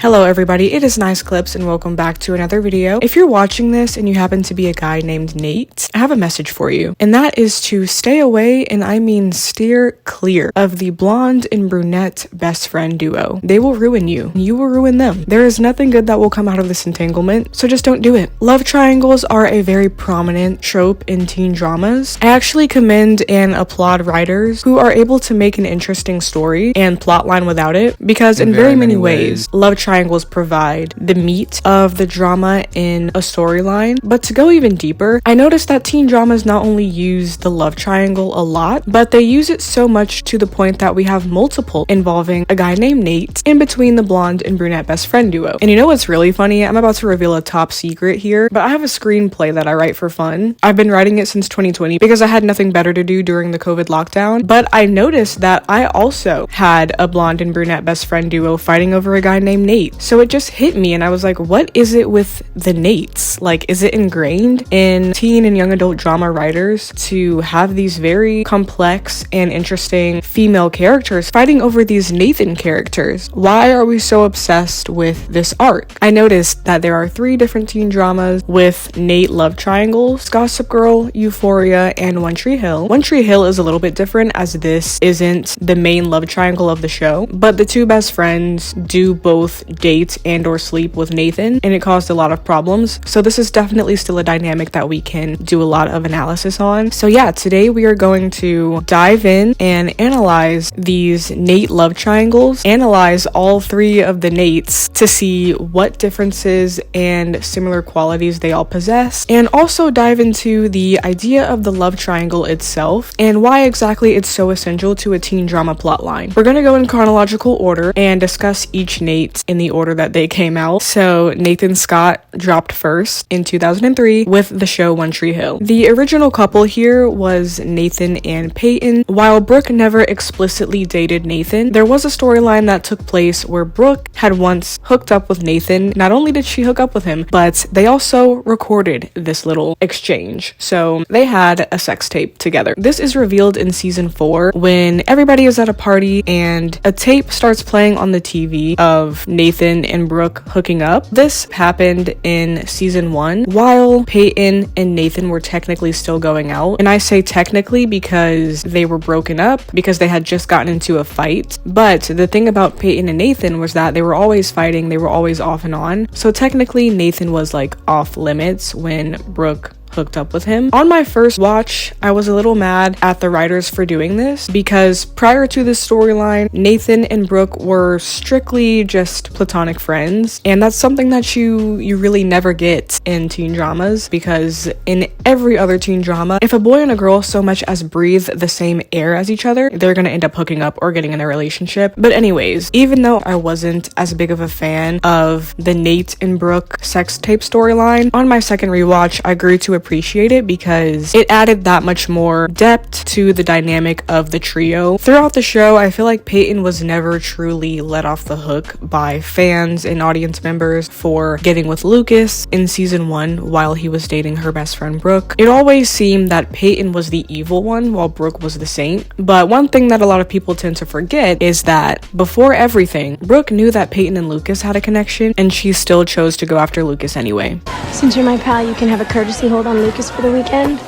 Hello everybody, it is nysclips and welcome back to another video. If you're watching this and you happen to be a guy named Nate, I have a message for you. And that is to stay away, and I mean steer clear, of the blonde and brunette best friend duo. They will ruin you. You will ruin them. There is nothing good that will come out of this entanglement, so just don't do it. Love triangles are a very prominent trope in teen dramas. I actually commend and applaud writers who are able to make an interesting story and plotline without it, because in very many ways, love triangles provide the meat of the drama in a storyline. But to go even deeper, I noticed that teen dramas not only use the love triangle a lot, but they use it so much to the point that we have multiple involving a guy named Nate in between the blonde and brunette best friend duo. And you know what's really funny? I'm about to reveal a top secret here, but I have a screenplay that I write for fun. I've been writing it since 2020 because I had nothing better to do during the COVID lockdown, but I noticed that I also had a blonde and brunette best friend duo fighting over a guy named Nate. So it just hit me and I was like, what is it with the Nates? Like, is it ingrained in teen and young adult drama writers to have these very complex and interesting female characters fighting over these Nathan characters? Why are we so obsessed with this arc? I noticed that there are 3 different teen dramas with Nate love triangles: Gossip Girl, Euphoria, and One Tree Hill. One Tree Hill is a little bit different as this isn't the main love triangle of the show, but the 2 best friends do both date and or sleep with Nathan, and it caused a lot of problems. So this is definitely still a dynamic that we can do a lot of analysis on. So yeah, today we are going to dive in and analyze these Nate love triangles, analyze all 3 of the Nates to see what differences and similar qualities they all possess, and also dive into the idea of the love triangle itself and why exactly it's so essential to a teen drama plotline. We're going to go in chronological order and discuss each Nate in the order that they came out. So Nathan Scott dropped first in 2003 with the show One Tree Hill. The original couple here was Nathan and Peyton. While Brooke never explicitly dated Nathan, there was a storyline that took place where Brooke had once hooked up with Nathan. Not only did she hook up with him, but they also recorded this little exchange. So they had a sex tape together. This is revealed in season 4 when everybody is at a party and a tape starts playing on the TV of Nathan and Brooke hooking up. This happened in season 1 while Peyton and Nathan were technically still going out. And I say technically because they were broken up because they had just gotten into a fight. But the thing about Peyton and Nathan was that they were always fighting, they were always off and on. So technically Nathan was like off limits when Brooke hooked up with him. On my first watch, I was a little mad at the writers for doing this because prior to this storyline, Nathan and Brooke were strictly just platonic friends, and that's something that you really never get in teen dramas, because in every other teen drama, if a boy and a girl so much as breathe the same air as each other, they're gonna end up hooking up or getting in a relationship. But anyways, even though I wasn't as big of a fan of the Nate and Brooke sex tape storyline, on my second rewatch, I grew to appreciate it because it added that much more depth to the dynamic of the trio. Throughout the show, I feel like Peyton was never truly let off the hook by fans and audience members for getting with Lucas in season 1 while he was dating her best friend Brooke. It always seemed that Peyton was the evil one while Brooke was the saint. But one thing that a lot of people tend to forget is that before everything, Brooke knew that Peyton and Lucas had a connection, and she still chose to go after Lucas anyway. Since you're my pal, you can have a courtesy hold on Lucas for the weekend,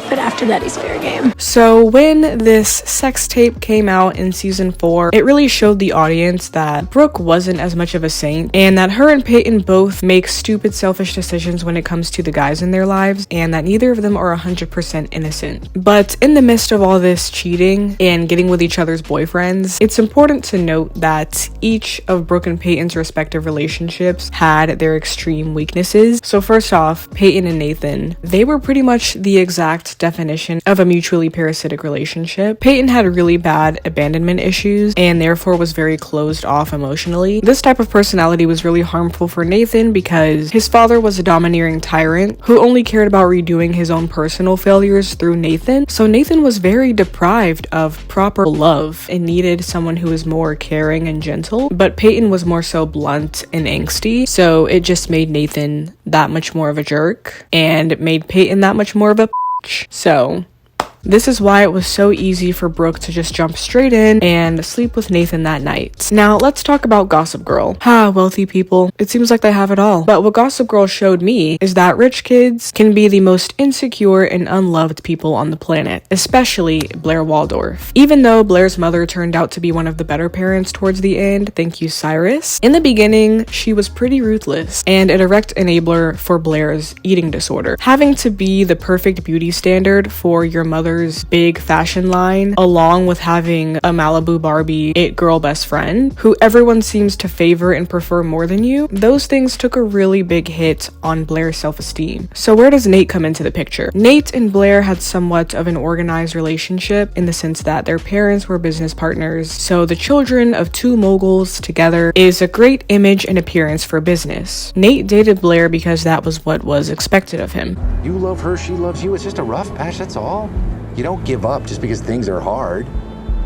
but after that he's fair game. So when this sex tape came out in season 4, it really showed the audience that Brooke wasn't as much of a saint, and that her and Peyton both make stupid, selfish decisions when it comes to the guys in their lives, and that neither of them are 100% innocent. But in the midst of all this cheating and getting with each other's boyfriends, it's important to note that each of Brooke and Peyton's respective relationships had their extreme weaknesses. So first off, Peyton and Nathan, they were pretty much the exact definition of a mutually parasitic relationship. Peyton had really bad abandonment issues and therefore was very closed off emotionally. This type of personality was really harmful for Nathan because his father was a domineering tyrant who only cared about redoing his own personal failures through Nathan. So Nathan was very deprived of proper love and needed someone who was more caring and gentle, but Peyton was more so blunt and angsty. So it just made Nathan that much more of a jerk and it made Peyton that much more of a so This is why it was so easy for Brooke to just jump straight in and sleep with Nathan that night. Now, let's talk about Gossip Girl. Wealthy people. It seems like they have it all. But what Gossip Girl showed me is that rich kids can be the most insecure and unloved people on the planet, especially Blair Waldorf. Even though Blair's mother turned out to be one of the better parents towards the end, thank you, Cyrus, in the beginning, she was pretty ruthless and a direct enabler for Blair's eating disorder. Having to be the perfect beauty standard for your mother's big fashion line, along with having a Malibu Barbie it girl best friend who everyone seems to favor and prefer more than you, those things took a really big hit on Blair's self-esteem. So where does Nate come into the picture? Nate and Blair had somewhat of an organized relationship in the sense that their parents were business partners, so the children of two moguls together is a great image and appearance for business. Nate dated Blair because that was what was expected of him. You love her, she loves you. It's just a rough patch, that's all. You don't give up just because things are hard.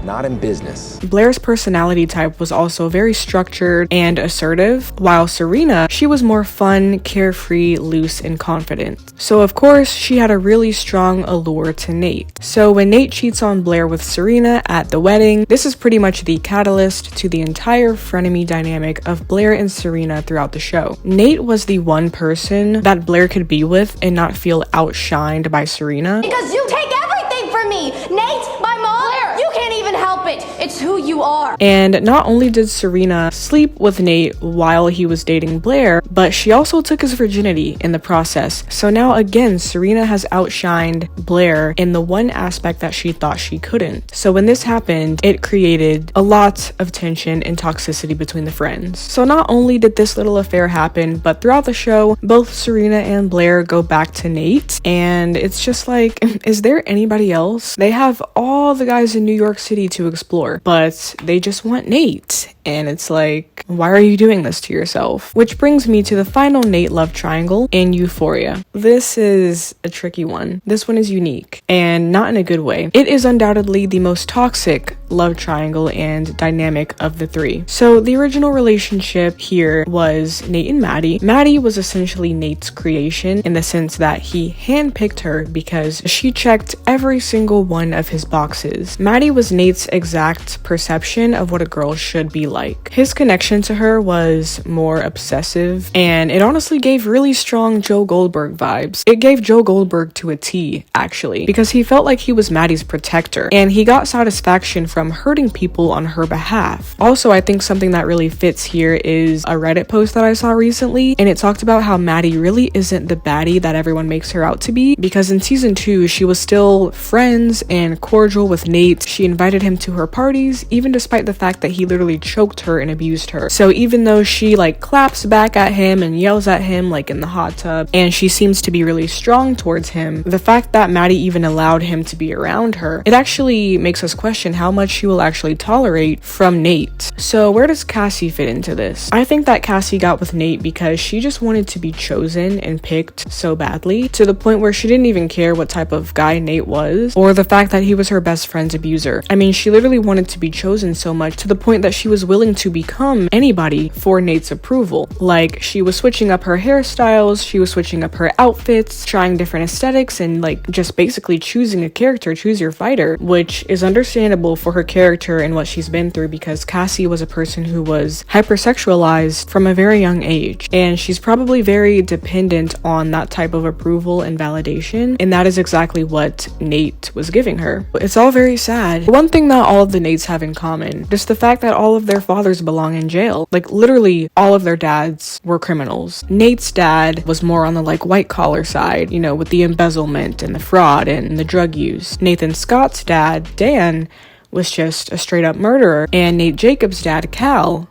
Not in business. Blair's personality type was also very structured and assertive, while Serena, she was more fun, carefree, loose, and confident. So of course, she had a really strong allure to Nate. So when Nate cheats on Blair with Serena at the wedding, this is pretty much the catalyst to the entire frenemy dynamic of Blair and Serena throughout the show. Nate was the one person that Blair could be with and not feel outshined by Serena. Because you take everything from me! Nate, my mom, Blair, you can't even help it. It's who you are. And not only did Serena sleep with Nate while he was dating Blair, but she also took his virginity in the process. So now again, Serena has outshined Blair in the one aspect that she thought she couldn't. So when this happened, it created a lot of tension and toxicity between the friends. So not only did this little affair happen, but throughout the show, both Serena and Blair go back to Nate, and it's just like, is there anybody else? They have all the guys in New York City to explore, but they just want Nate. And it's like, why are you doing this to yourself? Which brings me to the final Nate love triangle in Euphoria. This is a tricky one. This one is unique and not in a good way. It is undoubtedly the most toxic love triangle and dynamic of the three. So the original relationship here was Nate and Maddie. Maddie was essentially Nate's creation in the sense that he handpicked her because she checked every single one of his boxes. Maddie was Nate's exact perception of what a girl should be like. His connection to her was more obsessive, and it honestly gave really strong Joe Goldberg vibes. It gave Joe Goldberg to a T, actually, because he felt like he was Maddie's protector, and he got satisfaction from hurting people on her behalf. Also, I think something that really fits here is a Reddit post that I saw recently, and it talked about how Maddie really isn't the baddie that everyone makes her out to be, because in season 2, she was still friends and cordial with Nate. She invited him to her parties, even despite the fact that he literally choked her and abused her. So even though she like claps back at him and yells at him like in the hot tub, and she seems to be really strong towards him, the fact that Maddie even allowed him to be around her, it actually makes us question how much she will actually tolerate from Nate. So where does Cassie fit into this? I think that Cassie got with Nate because she just wanted to be chosen and picked so badly, to the point where she didn't even care what type of guy Nate was, or the fact that he was her best friend's abuser. I mean, she literally wanted to be chosen so much to the point that she was willing to become anybody for Nate's approval. Like, she was switching up her hairstyles, she was switching up her outfits, trying different aesthetics, and like just basically choosing a character, choose your fighter, which is understandable for her character and what she's been through, because Cassie was a person who was hypersexualized from a very young age, and she's probably very dependent on that type of approval and validation, and that is exactly what Nate was giving her. It's all very sad. One thing that all of the Nates have in common, just the fact that all of their fathers belong in jail. Like, literally all of their dads were criminals. Nate's dad was more on the like white collar side, you know, with the embezzlement and the fraud and the drug use. Nathan Scott's dad, Dan, was just a straight up murderer, and Nate Jacobs' dad, Cal,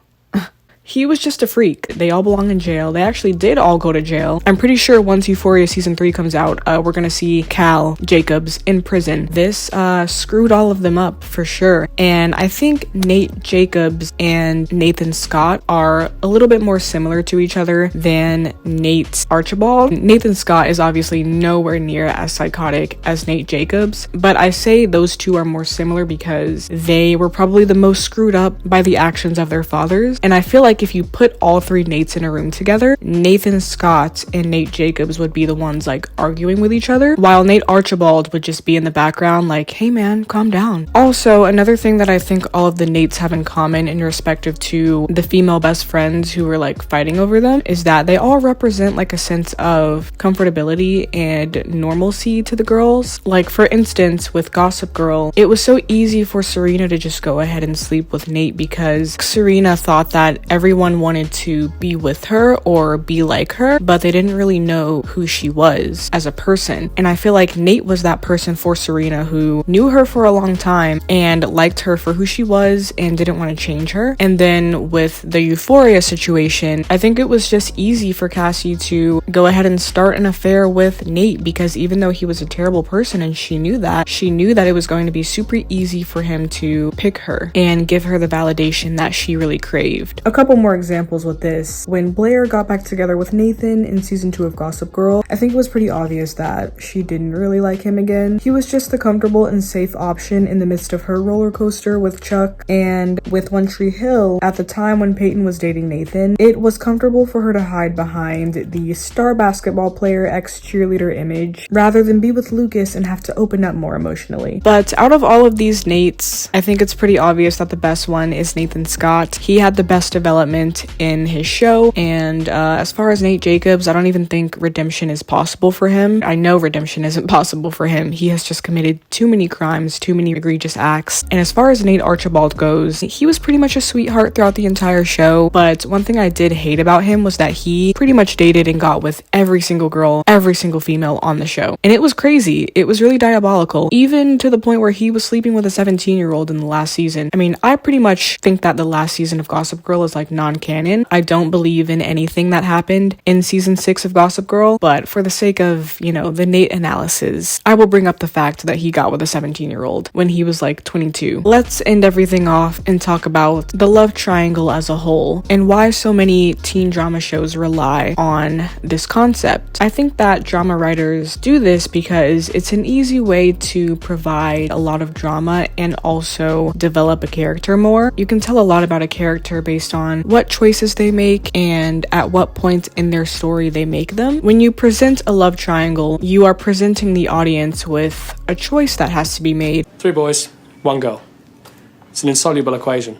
he was just a freak. They all belong in jail. They actually did all go to jail. I'm pretty sure once Euphoria season 3 comes out, we're gonna see Cal Jacobs in prison. This screwed all of them up for sure. And I think Nate Jacobs and Nathan Scott are a little bit more similar to each other than Nate Archibald. Nathan Scott is obviously nowhere near as psychotic as Nate Jacobs, but I say those two are more similar because they were probably the most screwed up by the actions of their fathers. And I feel like like if you put all three Nates in a room together, Nathan Scott and Nate Jacobs would be the ones like arguing with each other, while Nate Archibald would just be in the background like, hey man, calm down. Also, another thing that I think all of the Nates have in common in respective to the female best friends who were like fighting over them is that they all represent like a sense of comfortability and normalcy to the girls. Like for instance, with Gossip Girl, it was so easy for Serena to just go ahead and sleep with Nate because Serena thought that everyone wanted to be with her or be like her, but they didn't really know who she was as a person. And I feel like Nate was that person for Serena who knew her for a long time and liked her for who she was and didn't want to change her. And then with the Euphoria situation, I think it was just easy for Cassie to go ahead and start an affair with Nate because even though he was a terrible person and she knew that it was going to be super easy for him to pick her and give her the validation that she really craved. A couple more examples with this. When Blair got back together with Nathan in season 2 of Gossip Girl, I think it was pretty obvious that she didn't really like him again. He was just the comfortable and safe option in the midst of her roller coaster with Chuck. And with One Tree Hill, at the time when Peyton was dating Nathan, it was comfortable for her to hide behind the star basketball player ex-cheerleader image rather than be with Lucas and have to open up more emotionally. But out of all of these Nates, I think it's pretty obvious that the best one is Nathan Scott. He had the best development in his show, and as far as Nate Jacobs, I don't even think redemption is possible for him. I know redemption isn't possible for him. He has just committed too many crimes, too many egregious acts. And as far as Nate Archibald goes, he was pretty much a sweetheart throughout the entire show, but one thing I did hate about him was that he pretty much dated and got with every single girl, every single female on the show. And it was crazy. It was really diabolical, even to the point where he was sleeping with a 17-year-old in the last season. I mean, I pretty much think that the last season of Gossip Girl is like non-canon. I don't believe in anything that happened in season 6 of Gossip Girl, but for the sake of, you know, the Nate analysis, I will bring up the fact that he got with a 17-year-old when he was like 22. Let's end everything off and talk about the love triangle as a whole and why so many teen drama shows rely on this concept. I think that drama writers do this because it's an easy way to provide a lot of drama and also develop a character more. You can tell a lot about a character based on what choices they make and at what point in their story they make them. When you present a love triangle, you are presenting the audience with a choice that has to be made. 3 boys, 1 girl. It's an insoluble equation,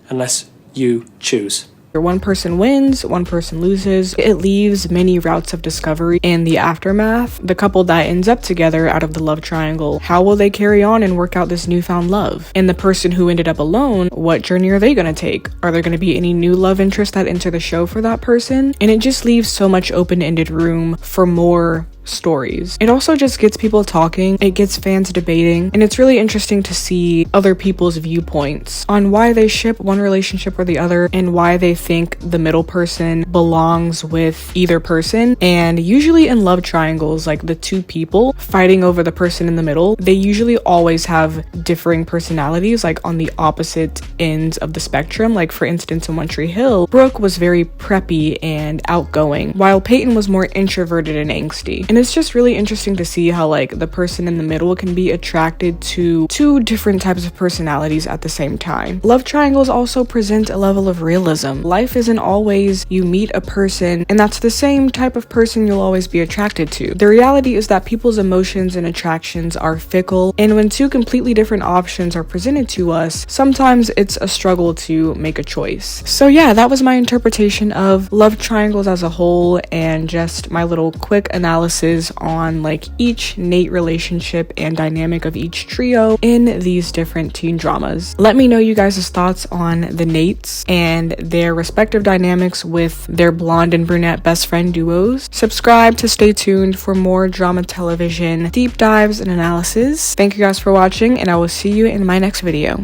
unless you choose. One person wins, one person loses. It leaves many routes of discovery in the aftermath. The couple that ends up together out of the love triangle, how will they carry on and work out this newfound love? And the person who ended up alone, what journey are they going to take? Are there going to be any new love interests that enter the show for that person? And it just leaves so much open-ended room for more stories. It also just gets people talking, it gets fans debating, and it's really interesting to see other people's viewpoints on why they ship one relationship or the other and why they think the middle person belongs with either person. And usually in love triangles, like the two people fighting over the person in the middle, they usually always have differing personalities, like on the opposite ends of the spectrum. Like for instance, in One Tree Hill, Brooke was very preppy and outgoing, while Peyton was more introverted and angsty. And it's just really interesting to see how like the person in the middle can be attracted to two different types of personalities at the same time. Love triangles also present a level of realism. Life isn't always you meet a person and that's the same type of person you'll always be attracted to. The reality is that people's emotions and attractions are fickle, and when two completely different options are presented to us, sometimes it's a struggle to make a choice. So yeah, that was my interpretation of love triangles as a whole and just my little quick analysis on like each Nate relationship and dynamic of each trio in these different teen dramas. Let me know you guys' thoughts on the Nates and their respective dynamics with their blonde and brunette best friend duos. Subscribe to stay tuned for more drama television deep dives and analysis. Thank you guys for watching, and I will see you in my next video.